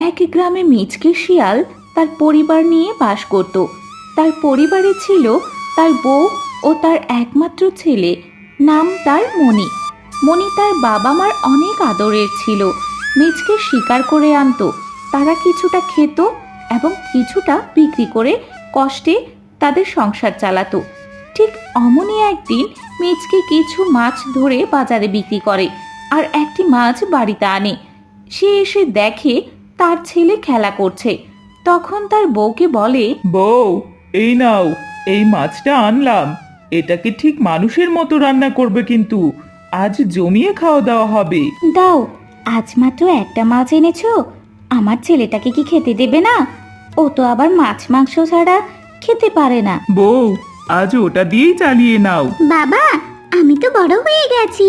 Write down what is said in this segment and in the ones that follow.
এক গ্রামে মিচকে শিয়াল তার পরিবার নিয়ে বাস করত। তার পরিবারে ছিল তার বউ ও তার একমাত্র ছেলে, নাম তার মণি। মণি তার বাবা মার অনেক আদরের ছিল। মিচকে শিকার করে আনতো, তারা কিছুটা খেত এবং কিছুটা বিক্রি করে কষ্টে তাদের সংসার চালাতো। ঠিক অমনি একদিন মিচকে কিছু মাছ ধরে বাজারে বিক্রি করে আর একটি মাছ বাড়িতে আনে। সে এসে দেখে তার ছেলে খেলা করছে। তখন তার বউকে বলে, বউ, এই নাও, এই মাছটা আনলাম। এটাকে ঠিক মানুষের মতো রান্না করবে, কিন্তু আজ জমিয়ে খাওয়া দাওয়া হবে। দাও, আজ মাত্র একটা মাছ এনেছো, আমার ছেলেটাকে কি খেতে দেবে না? ও তো আবার মাছ মাংস ছাড়া খেতে পারে না। বউ, আজ ওটা দিয়েই চালিয়ে নাও। বাবা, আমি তো বড় হয়ে গেছি,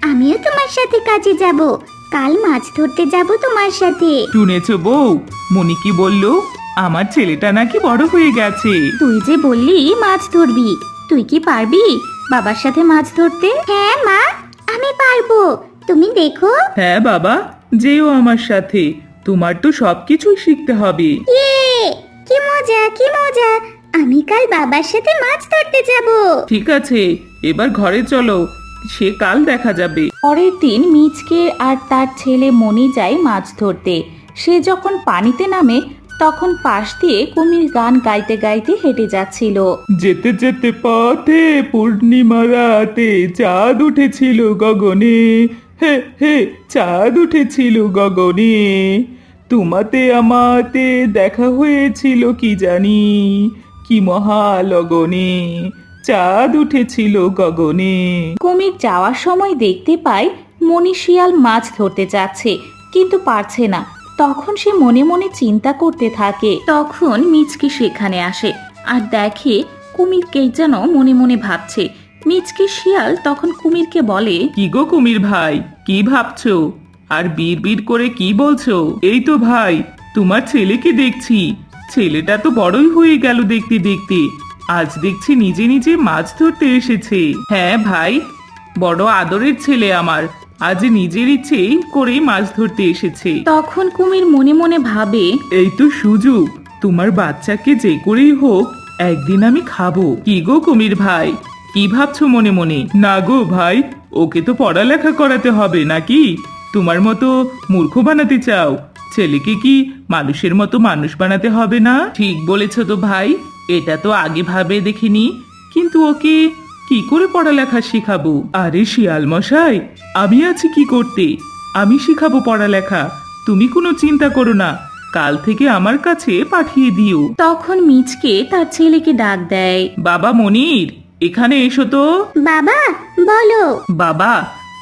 আমিও তোমার সাথে কাজে যাব। কাল মাছ ধরতে যাব তোমার সাথে। শুনেছ বউ, মনি কি বললো? আমার ছেলেটা নাকি বড় হয়ে গেছে। তুই যে বললি মাছ ধরবি, তুই কি পারবি বাবার সাথে মাছ ধরতে? হ্যাঁ মা, আমি পারবো, তুমি দেখো। হ্যাঁ বাবা, যেও আমার সাথে, তোমার তো সবকিছুই শিখতে হবে। ইয়ে, কি মজা কি মজা, আমি কাল বাবার সাথে মাছ ধরতে যাব। ঠিক আছে, এবার ঘরে চলো, সে কাল দেখা যাবে। পরের দিন মিচকে আর তার ছেলে মনি যায় মাছ ধরতে। সে যখন পানিতে নামে তখন পাশ দিয়ে কুমির গান গাইতে গাইতে হেঁটে যাচ্ছিল। যেতে যেতে পথে পূর্ণিমা রাতে চাঁদ উঠেছিল গগনে, হে হে চাঁদ উঠেছিল গগনে, তোমাতে আমাতে দেখা হয়েছিল কি জানি, কি মহালগনে, চাঁদ উঠেছিল গগনে। কুমির যাওয়ার সময় দেখতে পায় মনি শিয়াল মাছ ধরতে যাচ্ছে, কিন্তু পারছে না। তখন সে মনে মনে চিন্তা করতে থাকে। তখন মিচকে সেখানে আসে আর দেখে কুমিরকে যেন মনে মনে ভাবছে। মিচকে শিয়াল তখন কুমিরকে বলে, কি গো কুমির ভাই, কি ভাবছো আর বিড় করে কি বলছো? এই তো ভাই, তোমার ছেলেকে দেখছি, ছেলেটা তো বড়ই হয়ে গেল দেখতে দেখতে, আজ দেখছি নিজে নিজে মাছ ধরতে এসেছে। হ্যাঁ ভাই, বড় আদরের ছেলে আমার, আজ নিজের ইচ্ছেই করেই মাছ ধরতে এসেছে। তখন কুমির মনে মনে ভাবে, এই তো সুযোগ, তোমার বাচ্চাকে যে করেই হোক একদিন আমি খাবো। কি গো কুমির ভাই, কি ভাবছো মনে মনে? না গো ভাই, ওকে তো পড়ালেখা করাতে হবে নাকি? তোমার মতো মূর্খ বানাতে চাও? ছেলেকে কি মানুষের মতো মানুষ বানাতে হবে না? ঠিক বলেছো তো ভাই, এটা তো আগে ভাবে দেখিনি, কিন্তু ওকে কি করে পড়ালেখা শেখাবো? আরে শিয়াল মশাই, আমি আছি কি করতে, আমি শিখাবো পড়ালেখা, তুমি কোনো চিন্তা করো না, কাল থেকে আমার কাছে পাঠিয়ে দিও। তখন মিচকে তার ছেলেকে ডাক দেয়। বাবা মনির, এখানে এসো তো। বাবা, বলো। বাবা,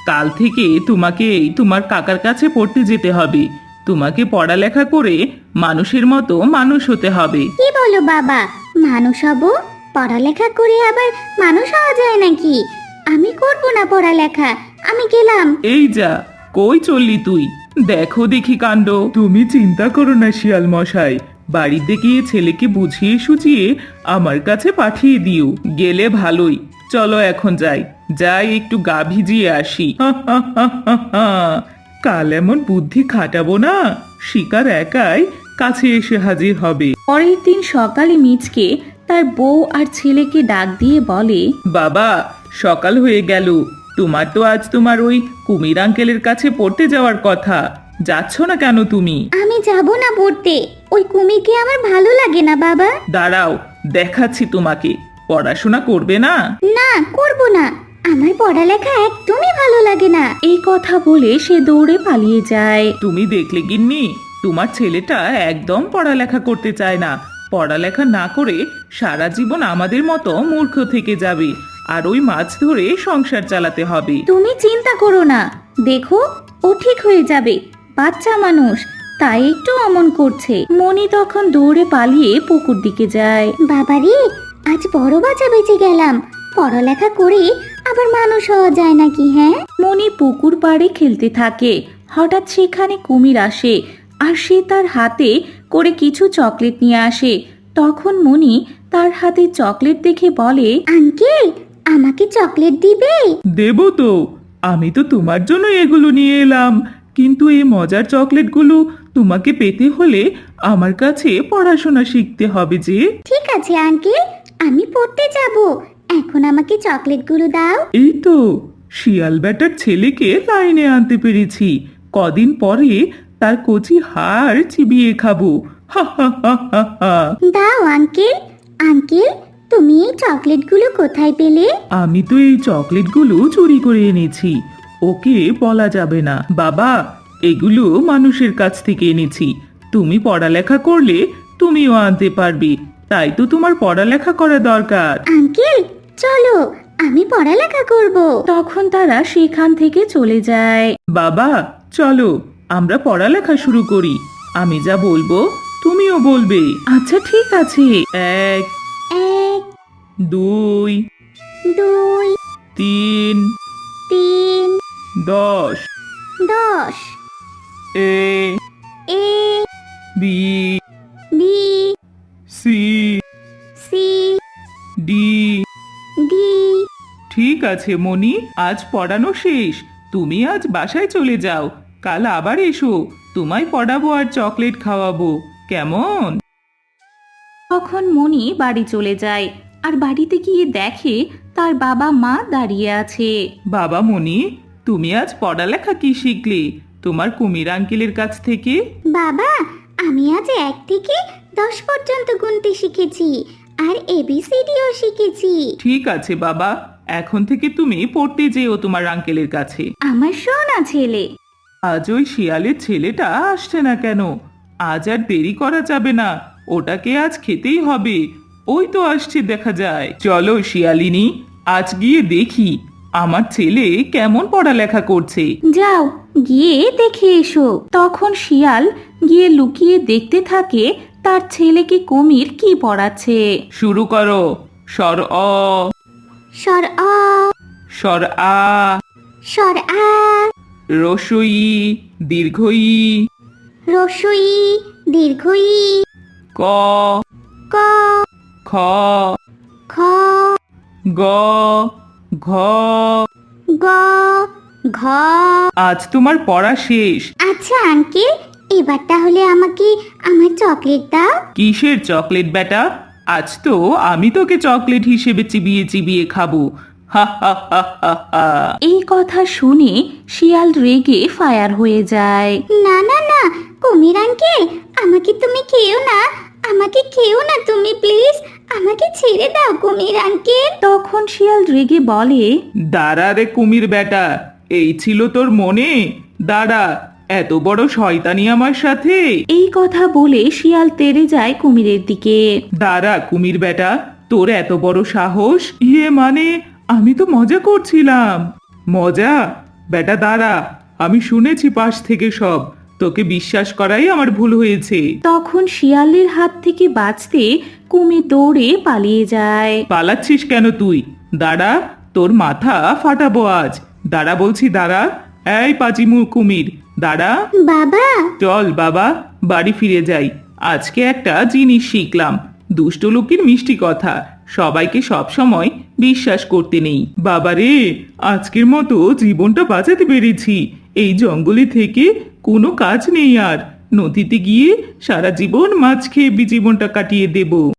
কাল থেকে তোমাকে তোমার কাকার কাছে পড়তে যেতে হবে, তোমাকে পড়ালেখা করে মানুষের মতো মানুষ হতে হবে। কি বলো বাবা, মানুষ হব? পড়ালেখা করে আবার মানুষ হওয়া যায় নাকি? আমি করব না পড়ালেখা, আমি গেলাম। এই যা, কই চললি তুই? দেখো দেখি কাণ্ড। তুমি চিন্তা করো না শিয়াল মশাই, বাড়িতে গিয়ে ছেলেকে বুঝিয়ে সুঝিয়ে আমার কাছে পাঠিয়ে দিও। গেলে ভালোই, চলো এখন যাই, যাই একটু গা ভিজিয়ে আসি। কাল এমন বুদ্ধি খাটাবো না, শিকার একাই কাছে এসে হাজির হবে। পরের দিন সকালে মিচকে তার বউ আর ছেলেকে ডাক দিয়ে বলে, বাবা, সকাল হয়ে গেল, তোমার তো আজ তোমার ওই কুমির আঙ্কেলের কাছে পড়তে যাওয়ার কথা, যাচ্ছ না কেন তুমি? আমি যাব না পড়তে, ওই কুমিরকে আমার ভালো লাগে না বাবা। দাঁড়াও, দেখাচ্ছি তোমাকে, পড়াশোনা করবে না? না, করব না, আমার পড়ালেখা একদমই ভালো লাগে না। এই কথা বলে সে দৌড়ে পালিয়ে যায়। তুমি দেখলে গিন্নি, তোমার ছেলেটা একদম পড়ালেখা করতে চায় না, পড়ালেখা না করে সারা জীবন আমাদের মতো মূর্খ থেকে যাবে, আর ওই মাছ ধরে সংসার চালাতে হবে। তুমি চিন্তা করো না, দেখো ও ঠিক হয়ে যাবে, বাচ্চা মানুষ, তাই একটু অমন করছে। মনি তখন দৌড়ে পালিয়ে পুকুর দিকে যায়। বাবারে, আজ বড় বাঁচা বেঁচে গেলাম, পড়ালেখা করে আবার মানুষ হওয়া যায় নাকি? হ্যাঁ, মনি পুকুর পাড়ে খেলতে থাকে। হঠাৎ সেখানে কুমির আসে আর সে তার হাতে করে কিছু চকলেট নিয়ে আসে। তখন মনি তার হাতে চকলেট দেখে বলে, আঙ্কেল, আমাকে চকলেট দিবে? দেব তো, আমি তো তোমার জন্য এগুলো নিয়ে এলাম, কিন্তু এই মজার চকলেটগুলো তোমাকে পেতে হলে আমার কাছে পড়াশোনা শিখতে হবে যে। ঠিক আছে আঙ্কেল, আমি পড়তে যাব। এখন আমাকে চকলেটগুলো দাও। এই তো শিয়াল ব্যাটার ছেলেকে লাইনে আনতে পেরেছি। কদিন পরে তার কচি হাড় চিবিয়ে খাবো। হা হা হা হা হা। দাও আঙ্কেল। আঙ্কেল, তুমি এই চকলেটগুলো কোথায় পেলে? আমি তো এই চকলেটগুলো চুরি করে এনেছি। ওকে বলা যাবে না। বাবা, এগুলো মানুষের কাছ থেকে এনেছি। তুমি পড়ালেখা করলে তুমিও আনতে পারবে। তাই তো তোমার পড়ালেখা করা দরকার। আঙ্কেল চলো, আমি পড়ালেখা করব। তখন তারা সেখান থেকে চলে যায়। বাবা, চলো আমরা পড়ালেখা শুরু করি। আমি যা বলবো তুমিও বলবে। আচ্ছা ঠিক আছে। 1 1 2 2 3 3 10 10 A A B B C C D। D। ঠিক আছে মনি, আজ পড়ানো শেষ। তুমি আজ বাসায় চলে যাও। কাল আবার এসো, তোমায় পড়াবো আর চকলেট খাওয়াবো, কেমন? তখন মণি বাড়ি চলে যায় আর বাড়িতে গিয়ে দেখে তার বাবা মা দাঁড়িয়ে আছে। বাবা মনি, তুমি আজ পড়ালেখা কি শিখলে তোমার কুমির আঙ্কেলের কাছ থেকে? বাবা, আমি আজ 1 থেকে 10 পর্যন্ত গুনতে শিখেছি আর ABCDও শিখেছি। ঠিক আছে বাবা, এখন থেকে তুমি পড়তে যেও তোমার আঙ্কেলের কাছে। আমার সোনা ছেলে। আজ ওই শিয়ালের ছেলেটা আসছে না কেন? আজ আর দেরি করা যাবে না, ওটাকে আজ খেতেই হবে। ওই তো আসছে দেখা যায়। চলো শিয়ালিনী, আজ গিয়ে দেখি আমার ছেলে কেমন পড়ালেখা করছে। যাও গিয়ে দেখে এসো। তখন শিয়াল গিয়ে লুকিয়ে দেখতে থাকে তার ছেলেকে কুমির কি পড়াচ্ছে। শুরু করো। স্বর অ, স্বর অ, স্বর আ, স্বর আ, রসই, দীর্ঘ ই, রস্বই, দীর্ঘ ই, ক, ক, খ, খ, গ, ঘ। গ, ঘ। আজ তোমার পড়া শেষ। আচ্ছা আঙ্কেল, এবার তাহলে আমাকে আমার চকলেট দাও। কিসের চকলেট বেটা? আজ তো আমি তোকে চকলেট হিসেবে চিবিয়ে চিবিয়ে খাবো। হা হা হা হা হা। এই কথা শুনে শিয়াল রেগে ফায়ার হয়ে যায়। না না না, কুমির আঙ্কেল, আমাকে তুমি খেও না। আমাকে খেও না তুমি, প্লিজ। আমাকে ছেড়ে দাও কুমির আঙ্কেল। তখন শিয়াল রেগে বলে, দাঁড়া রে কুমির বেটা, এই ছিল তোর মনে? দাঁড়া, এত বড় শয়তানি আমার সাথে? এই কথা বলে শিয়াল তেড়ে যায় কুমিরের দিকে। দাঁড়া কুমির বেটা, তোর এত বড় সাহস? ইয়ে মানে আমি তো মজা করছিলাম। মজা? বেটা দাঁড়া, আমি শুনেছি পাশ থেকে সব। তোকে বিশ্বাস করাই আমার ভুল হয়েছে। তখন শিয়ালের হাত থেকে বাঁচতে কুমির দৌড়ে পালিয়ে যায়। পালাচ্ছিস কেন তুই? দাঁড়া, তোর মাথা ফাটাবো আজ। দাঁড়া বলছি, দাঁড়া। এই পাচিমু কুমির, দাঁড়া। বাবা। চল বাবা, বাড়ি ফিরে যাই। আজকে একটা জিনিস শিখলাম, দুষ্ট লোকের মিষ্টি কথা সবাইকে সব সময় বিশ্বাস করতে নেই। বাবারে, আজকের মতো জীবনটা বাঁচাতে পেরেছি। এই জঙ্গলে থেকে কোনো কাজ নেই আর। নদীতে গিয়ে সারা জীবন মাছ খেয়ে জীবনটা কাটিয়ে দেব।